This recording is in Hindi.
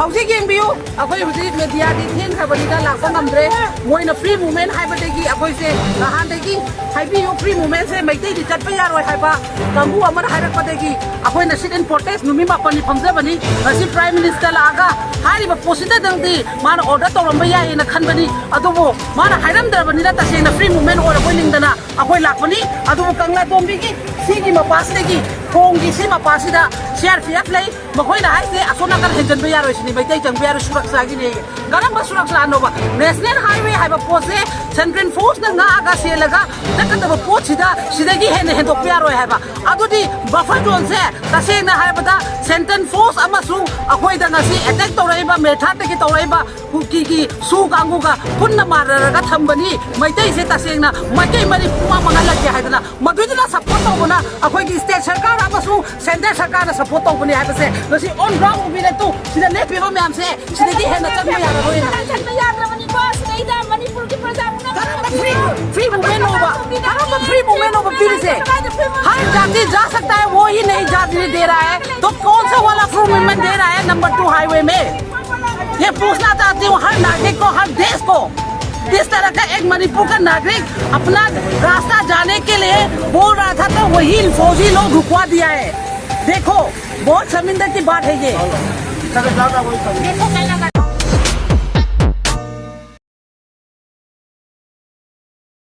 हौजिक येंबियो अखोई हुजिक मीडिया दी थेन खबरिदा लाखो नमद्रे मोइना फ्री मूवमेंट हाइबदेगी अखोई से नहानदेगी हाइबियो फ्री मूवमेंट से मैते दी चटपे यारोय हाइबा कांगू अमर हाइरकपदेगी अखोई न सिट इन प्रोटेस्ट नुमी मापनि फमजबनी असी प्राइम मिनिस्टर लागा हारिबा पोसिदा दंदी मान ऑर्डर तौरम याय न खनबनी अदुबो मान हाइरमदरबनी ना तसेंग न फ्री मूवमेंट ओर बोलिंगदना अखोई लाखबनी अदुबो कंगला दोंबीगी सिगी मपासदेगी होंगी सी मपासिदा CRPF lay makoy na haise asona kan henjan be yaro isini bai tai jang be yaro suraksa gi ne garam ba suraksa no ba national highway haiba pose central force na nga aga se laga takata ba po chida sidagi hen hen dok yaro haiba adudi buffer zone se tase na haiba da central force amasu akoi da ngasi attack to rai ba metha te gi to rai ba ki su gangu ga punna marara ga thambani mai tai se tase na mai mari puma mangala ge haidana madudina support to bona akoi gi state sarkar amasu center sarkar na support to bani haibase nasi on ground ubi le tu sida le pe ba myam se sida gi hen na chak ma yara hoina chak ma yara mani ko sida ida manipur ki praja free movement होगा हम फ्री मूवमेंट होगा फिर से हर जाति जा सकता है वो ही नहीं जाति दे रहा है तो कौन सा वाला फ्री मूवमेंट दे रहा है नंबर 2 हाईवे में ये पूछना चाहती हूँ हर नागरिक को हर देश को इस तरह का एक मणिपुर का नागरिक अपना रास्ता जाने के लिए बोल रहा था तो वही फौजी लोग रुकवा दिया है देखो बहुत शर्मिंदा की बात है ये देखो